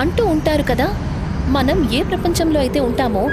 అంటూ ఉంటారు కదా, మనం ఏ ప్రపంచంలో అయితే ఉంటామో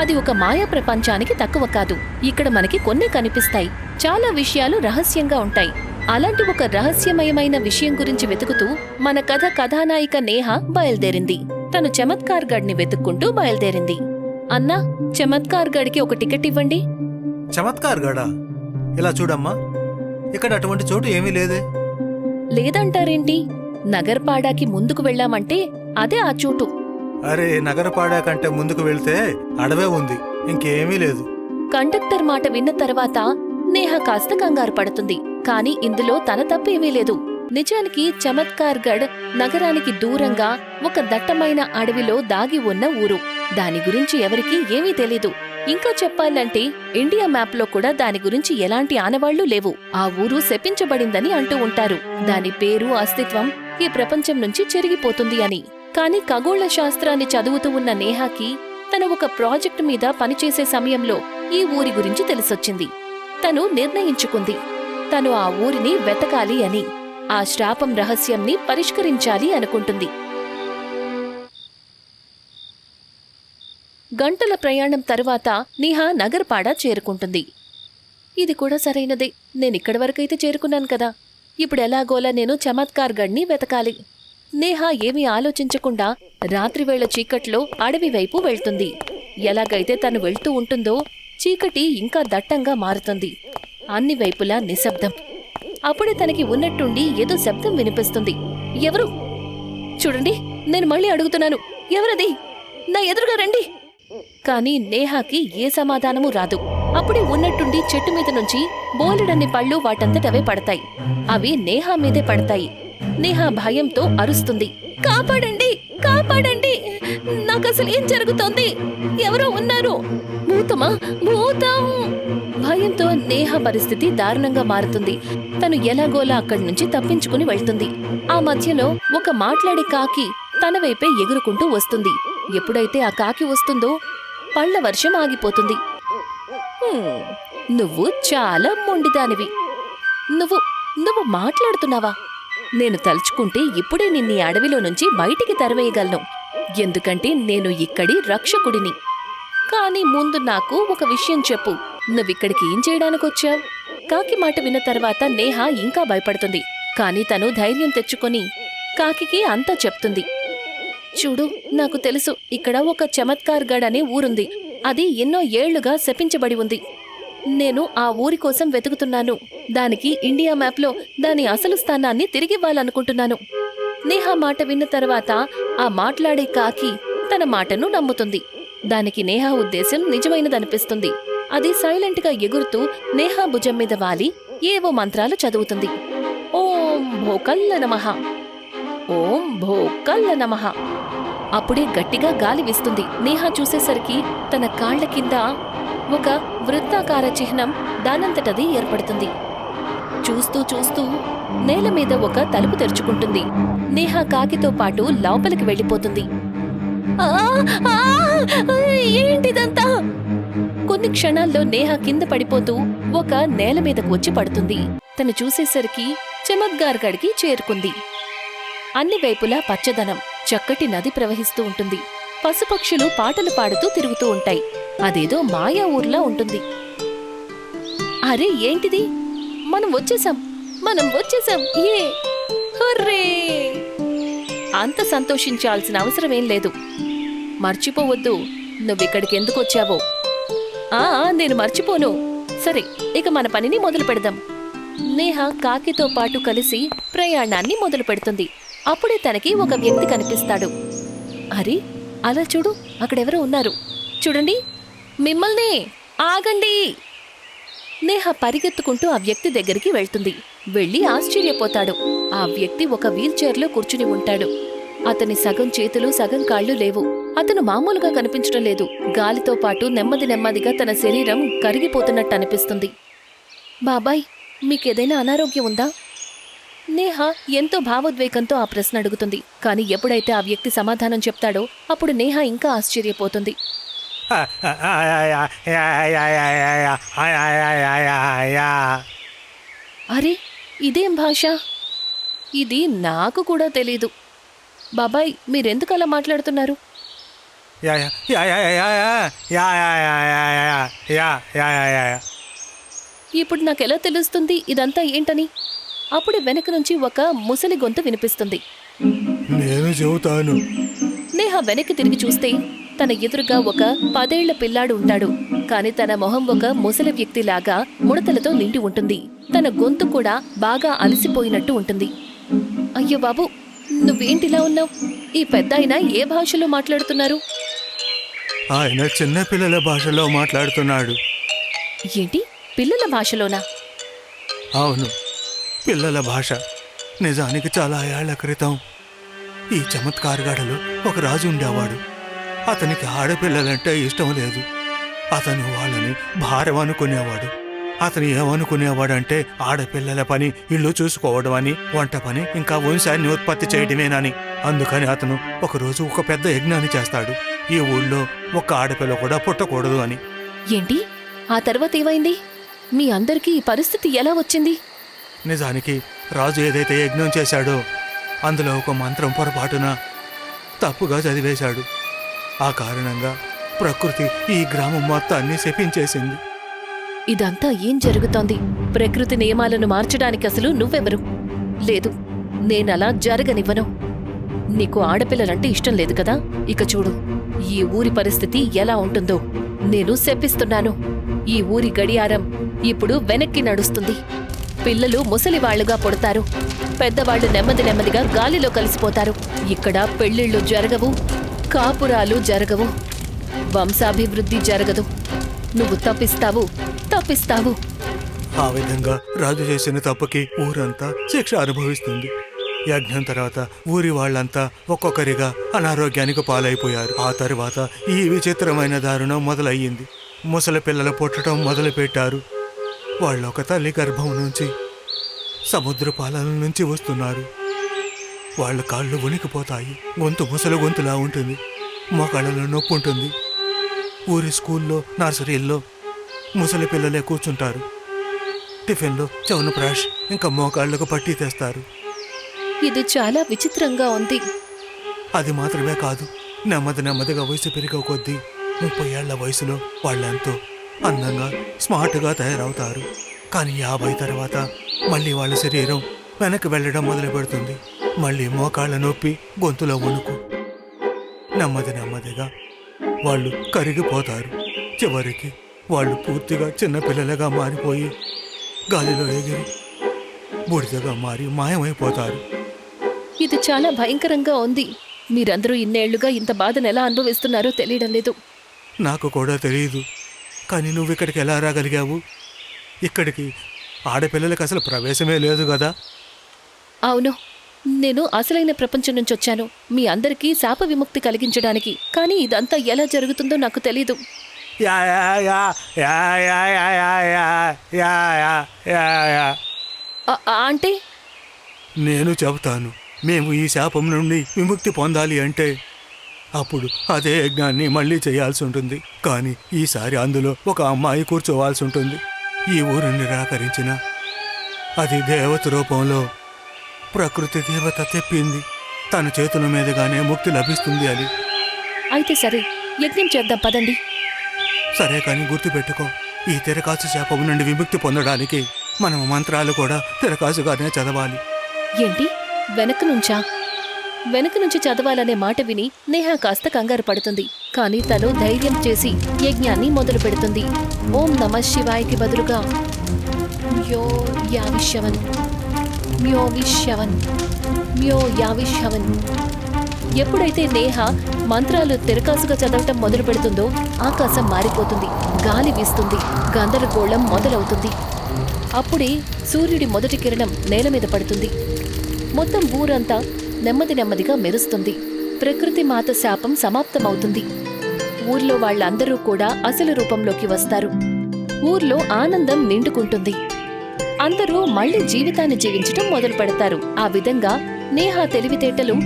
అది ఒక మాయా ప్రపంచానికి తక్కువ కాదు. ఇక్కడ మనకి కొన్ని కనిపిస్తాయి, చాలా విషయాలు రహస్యంగా ఉంటాయి. అలాంటి ఒక రహస్యమయమైన విషయం గురించి వెతుకుతూ మన కథానాయిక నేహ బయలుదేరింది. తను చమత్కార్ గఢ్ ని వెతుక్కుంటూ బయలుదేరింది. అన్నా, చమత్కార్ గఢ్కి ఒక టికెట్ ఇవ్వండి. చమత్కార్ గడా? ఇలా చూడమ్మా, ఇక్కడ అటువంటి చోటు ఏమీ లేదే. లేదంటారేంటి? నగర్పాడాకి ముందుకు వెళ్ళామంటే అదే ఆ చోటు. అరే, నగరపాడా కంటే ముందుకు వెళ్తే అడవే ఉంది, ఇంకేమీ లేదు. కండక్టర్ మాట విన్న తర్వాత నేహ కాస్త కంగారు పడుతుంది. కాని ఇందులో తన తప్పేమీ లేదు. నిజానికి చమత్కార్ గఢ్ నగరానికి దూరంగా ఒక దట్టమైన అడవిలో దాగి ఉన్న ఊరు. దాని గురించి ఎవరికీ ఏమీ తెలీదు. ఇంకా చెప్పాలంటే ఇండియా మ్యాప్ లో కూడా దాని గురించి ఎలాంటి ఆనవాళ్లు లేవు. ఆ ఊరు శపించబడిందని అంటూ ఉంటారు. దాని పేరు, అస్తిత్వం ఈ ప్రపంచం నుంచి చెరిగిపోతుంది అని. కాని ఖగోళ శాస్త్రాన్ని చదువుతూ ఉన్న నేహాకి తన ఒక ప్రాజెక్టు మీద పనిచేసే సమయంలో ఈ ఊరి గురించి తెలిసొచ్చింది. తను నిర్ణయించుకుంది, తను ఆ ఊరిని వెతకాలి అని, ఆ శాపం రహస్యంని పరిష్కరించాలి అనుకుంటుంది. గంటల ప్రయాణం తరువాత నేహ నగర్పాడా చేరుకుంటుంది. ఇది కూడా సరైనదే. నేనిక్కడి వరకైతే చేరుకున్నాను కదా, ఇప్పుడెలాగోలా నేను చమత్కార్ గఢ్ని వెతకాలి. నేహ ఏమీ ఆలోచించకుండా రాత్రివేళ చీకట్లో అడవి వైపు వెళ్తుంది. ఎలాగైతే తను వెళ్తూ ఉంటుందో చీకటి ఇంకా దట్టంగా మారుతుంది. అన్ని వైపులా నిశ్శబ్దం. అప్పుడే తనకి ఉన్నట్టుండి ఏదో శబ్దం వినిపిస్తుంది. ఎవరు? చూడండి, నేను మళ్ళీ అడుగుతున్నాను, ఎవరది? నా ఎదురుగా రండి. కాని నేహాకి ఏ సమాధానమూ రాదు. అప్పుడే ఉన్నట్టుండి చెట్టు మీద నుంచి బోలెడన్ని పళ్ళు వాటంతటవే పడతాయి. అవి నేహా మీదే పడతాయి. నేహా భయంతో అరుస్తుంది, కాపాడండి, కాపాడండి, నాకసలు ఏం జరుగుతోంది? ఎవరో ఉన్నారు, భూతమా, భూతం! భయంతో నేహ పరిస్థితి దారుణంగా మారుతుంది. తను ఎలాగోలా అక్కడి నుంచి తప్పించుకుని వెళ్తుంది. ఆ మధ్యలో ఒక మాట్లాడే కాకి తన వైపే ఎగురుకుంటూ వస్తుంది. ఎప్పుడైతే ఆ కాకి వస్తుందో పళ్ల వర్షం ఆగిపోతుంది. నువ్వు చాలా మొండిదానివి. నువ్వు మాట్లాడుతున్నావా? నేను తలుచుకుంటే ఇప్పుడే నిన్నీ అడవిలో నుంచి బయటికి తరివేయగలను, ఎందుకంటే నేను ఇక్కడి రక్షకుడిని. కాని ముందు నాకు ఒక విషయం చెప్పు, నువ్విక్కడికి ఏం చేయడానికొచ్చావు? కాకి మాట విన్న తర్వాత నేహ ఇంకా భయపడుతుంది. కాని తను ధైర్యం తెచ్చుకొని కాకికి అంతా చెప్తుంది. చూడు, నాకు తెలుసు, ఇక్కడ ఒక చమత్కార్ గఢ్ అనే ఊరుంది. అది ఎన్నో ఏళ్లుగా శపించబడి ఉంది. నేను ఆ ఊరి కోసం వెతుకుతున్నాను. దానికి ఇండియా మ్యాప్లో దాని అసలు స్థానాన్ని తిరిగివ్వాలనుకుంటున్నాను. నేహ మాట విన్న తర్వాత ఆ మాట్లాడే కాకి తన మాటను నమ్ముతుంది. దానికి నేహ ఉద్దేశం నిజమైనదనిపిస్తుంది. అది సైలెంట్గా ఎగురుతూ నేహ భుజం మీద వాలి ఏవో మంత్రాలు చదువుతుంది. ఓం భోకల్ల నమః, ఓం భోకల్ల నమః. అప్పుడే గట్టిగా గాలి వీస్తుంది. నేహ చూసేసరికి తన కాళ్ల కింద ఒక వృత్తాకార చిహ్నం దానంతటది ఏర్పడుతుంది. చూస్తూ చూస్తూ నేల మీద ఒక తలుపు తెరుచుకుంటుంది. నేహ కాకితో పాటు లోపలికి వెళ్ళిపోతుంది. ఏంటిదంతా? కొన్ని క్షణాల్లో నేహ కింద పడిపోతూ ఒక నేల మీదకు వచ్చి పడుతుంది. తను చూసేసరికి చమత్కార్ గఢ్కి చేరుకుంది. అన్ని వైపులా పచ్చదనం, చక్కటి నది ప్రవహిస్తూ ఉంటుంది. పశుపక్షులు పాటలు పాడుతూ తిరుగుతూ ఉంటాయి. అదేదో మాయా ఊర్లా ఉంటుంది. అరే, ఏంటిది? మనం వచ్చేసాం! ఏ హుర్రే! అంత సంతోషించాల్సిన అవసరమేం లేదు. మర్చిపోవద్దు నువ్విక్కడికి ఎందుకొచ్చావో. నేను మర్చిపోను. సరే, ఇక మన పనిని మొదలు పెడదాం. నేహ కాకితో పాటు కలిసి ప్రయాణాన్ని మొదలు పెడుతుంది. అప్పుడే తనకి ఒక వ్యక్తి కనిపిస్తాడు. అరే, అలా చూడు, అక్కడెవరో ఉన్నారు. చూడండి, మిమ్మల్నే! ఆగండి! నేహ పరిగెత్తుకుంటూ ఆ వ్యక్తి దగ్గరికి వెళ్తుంది. వెళ్ళి ఆశ్చర్యపోతాడు. ఆ వ్యక్తి ఒక వీల్చైర్లో కూర్చుని ఉంటాడు. అతని సగం చేతులు సగం కాళ్ళు లేవు. అతను మామూలుగా కనిపించడం లేదు. గాలితో పాటు నెమ్మదిగా తన శరీరం కరిగిపోతున్నట్టు అనిపిస్తుంది. బాబాయ్, మీకేదైనా అనారోగ్యం ఉందా? నేహ ఎంతో భావోద్వేగంతో ఆ ప్రశ్న అడుగుతుంది. కాని ఎప్పుడైతే ఆ వ్యక్తి సమాధానం చెప్తాడో అప్పుడు నేహ ఇంకా ఆశ్చర్యపోతుంది. అరే, ఇదేం భాష? ఇది నాకు కూడా తెలీదు. బాబాయ్ మీరెందుకు అలా మాట్లాడుతున్నారు? Yeah yeah yeah yeah yeah yeah yeah yeah yeah yeah yeah yeah yeah yeah yeah. ఇప్పుడు నాకెలా తెలుస్తుంది ఇదంతా ఏంటని? అప్పుడే వెనక నుంచి ఒక ముసలి గొంతు వినిపిస్తుంది. నేను చెబుతాను. నేహ వెనక్కి తిరిగి చూస్తే తన ఎదురుగా ఒక 10 ఏళ్ల పిల్లాడు ఉంటాడు. కాని తన మొహం ఒక ముసలి వ్యక్తిలాగా ముడతలతో నిండి ఉంటుంది. తన గొంతు కూడా బాగా అలసిపోయినట్టు ఉంటుంది. అయ్యో బాబు, నువ్వేంటిలా ఉన్నావు? ఈ పెద్దాయన ఏ భాషలో మాట్లాడుతున్నారు? ఆయన చిన్న పిల్లల భాషలో మాట్లాడుతున్నాడు. ఏంటి, పిల్లల భాషలోనా? అవును, పిల్లల భాష. నిజానికి చాలా ఏళ్ల క్రితం ఈ చమత్కారగాడలో ఒక రాజు ఉండేవాడు. అతనికి ఆడపిల్లలంటే ఇష్టం లేదు. అతను వాళ్ళని భారం అనుకునేవాడు. అతను ఏమనుకునేవాడంటే ఆడపిల్లల పని ఇల్లు చూసుకోవడం అని, వంట పని, ఇంకా వంశాన్ని ఉత్పత్తి చేయడమేనని. అందుకని అతను ఒకరోజు ఒక పెద్ద యజ్ఞాన్ని చేస్తాడు. ఈ ఊళ్ళో ఒక్క ఆడపిల్ల కూడా పుట్టకూడదు అని. ఏంటి, ఆ తర్వాత ఏమైంది? మీ అందరికీ ఈ పరిస్థితి ఎలా వచ్చింది? నిజానికి రాజు ఏదైతే యజ్ఞం చేశాడో అందులో ఒక మంత్రం పొరపాటున తప్పుగా చదివేశాడు. ఆ కారణంగా ప్రకృతి ఈ గ్రామం మొత్తాన్ని శపించేసింది. ఇదంతా ఏం జరుగుతోంది? ప్రకృతి నియమాలను మార్చడానికి అసలు నువ్వెవరు? లేదు, నేనలా జరగనివ్వను. నీకు ఆడపిల్లలంటే ఇష్టం లేదు కదా? ఇక చూడు, ఈ ఊరి పరిస్థితి ఎలా ఉంటుందో నేను శపిస్తున్నాను. ఈ ఊరి గడియారం ఇప్పుడు వెనక్కి నడుస్తుంది. పిల్లలు ముసలివాళ్లుగా పుడతారు. పెద్దవాళ్లు నెమ్మది నెమ్మదిగా గాలిలో కలిసిపోతారు. ఇక్కడ పెళ్లిళ్ళు జరగవు, కాపురాలు జరగవు, వంశాభివృద్ధి జరగదు. నువ్వు తప్పిస్తావు. ఆ విధంగా రాజు చేసిన తప్పుకి ఊరంతా శిక్ష అనుభవిస్తుంది. యజ్ఞం తర్వాత ఊరి వాళ్ళంతా ఒక్కొక్కరిగా అనారోగ్యానికి పాలైపోయారు. ఆ తరువాత ఈ విచిత్రమైన దారుణం మొదలయ్యింది. ముసలి పిల్లలు పుట్టడం మొదలుపెట్టారు. వాళ్ళొక తల్లి గర్భం నుంచి సముద్ర పాలన నుంచి వస్తున్నారు. వాళ్ళ కాళ్ళు వణికిపోతాయి. గొంతు ముసలి గొంతులా ఉంటుంది. మోకాళ్ళలో నొప్పి ఉంటుంది. ఊరి స్కూల్లో, నర్సరీల్లో ముసలి పిల్లలే కూర్చుంటారు. టిఫిన్లో చవనప్రాష్ ఇంకా మోకాళ్లకు పట్టి తెస్తారు. ఇది చాలా విచిత్రంగా ఉంది. అది మాత్రమే కాదు, నెమ్మదిగా వయసు పెరిగే కొద్దీ 30 ఏళ్ల వయసులో వాళ్ళెంతో అందంగా, స్మార్ట్గా తయారవుతారు. కానీ 50 తర్వాత మళ్ళీ వాళ్ళ శరీరం వెనక్కి వెళ్ళడం మొదలు పెడుతుంది. మళ్ళీ మోకాళ్ళ నొప్పి, గొంతులో వణుకు. నెమ్మదిగా వాళ్ళు కరిగిపోతారు. చివరికి వాళ్ళు పూర్తిగా చిన్నపిల్లలుగా మారిపోయి గాలిలో ఎగిరి బూడిదగా మారి మాయమైపోతారు. ఇది చాలా భయంకరంగా ఉంది. మీరందరూ ఇన్నేళ్లుగా ఇంత బాధను ఎలా అనుభవిస్తున్నారో తెలియడం లేదు. నాకు కూడా తెలియదు. కానీ నువ్వు ఇక్కడికి ఎలా రాగలిగావు? ఇక్కడికి ఆడపిల్లలకి అసలు ప్రవేశమే లేదు కదా? అవును, నేను అసలైన ప్రపంచం నుంచి వచ్చాను, మీ అందరికీ శాప విముక్తి కలిగించడానికి. కానీ ఇదంతా ఎలా జరుగుతుందో నాకు తెలీదు. Yeah yeah yeah yeah yeah yeah yeah yeah yeah yeah yeah. అంటే నేను చెబుతాను. మేము ఈ శాపం నుండి విముక్తి పొందాలి అంటే అప్పుడు అదే యజ్ఞాన్ని మళ్ళీ చేయాల్సి ఉంటుంది. కానీ ఈసారి అందులో ఒక అమ్మాయి కూర్చోవాల్సి ఉంటుంది. ఈ ఊరు నిరాకరించిన అది దేవత రూపంలో ప్రకృతి దేవత తెప్పింది. తన చేతుల మీదుగానే ముక్తి లభిస్తుంది అని. అయితే సరే, యజ్ఞం చేద్దాం పదండి. సరే, కానీ గుర్తుపెట్టుకో, ఈ తిరకాసు శాపం నుండి విముక్తి పొందడానికి మనం మంత్రాలు కూడా తిరకాసుగానే చదవాలి. ఏంటి, వెనక నుంచా? వెనక నుంచి చదవాలనే మాట విని నేహ కాస్త కంగారు పడుతుంది. కానీ తను ధైర్యం చేసి యజ్ఞాన్ని మొదలు పెడుతుంది. ఓం నమ శివాయకి బదులుగా మ్యో యావిష్యవన్, మ్యో విష్యవన్, మ్యో యావిష్యవన్. ఎప్పుడైతే నేహ మంత్రాలు తిరకాసుగా చదవటం మొదలు పెడుతుందో ఆకాశం మారిపోతుంది. గాలి వీస్తుంది. గందరగోళం మొదలవుతుంది. అప్పుడే సూర్యుడి మొదటి కిరణం నేల మీద పడుతుంది. మొత్తం ఊరంతా నెమ్మదిగా మెరుస్తుంది. ప్రకృతి మాత శాపం సమాప్తమవుతుంది. ఊర్లో వాళ్ళందరూ కూడా అసలు రూపంలోకి వస్తారు. ఊర్లో ఆనందం నిండుకుంటుంది. అందరూ మళ్లీ జీవితాన్ని జీవించటం మొదలు పెడతారు. ఆ విధంగా నేహ తెలివితేటలు,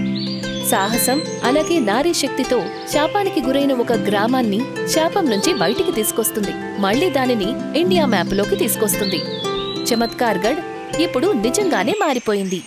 సాహసం, అలాగే నారీ శక్తితో శాపానికి గురైన ఒక గ్రామాన్ని శాపం నుంచి బయటికి తీసుకొస్తుంది. మళ్లీ దానిని ఇండియా మ్యాప్లోకి తీసుకొస్తుంది. చమత్కార్గఢ్ ఇప్పుడు నిజంగానే మారిపోయింది.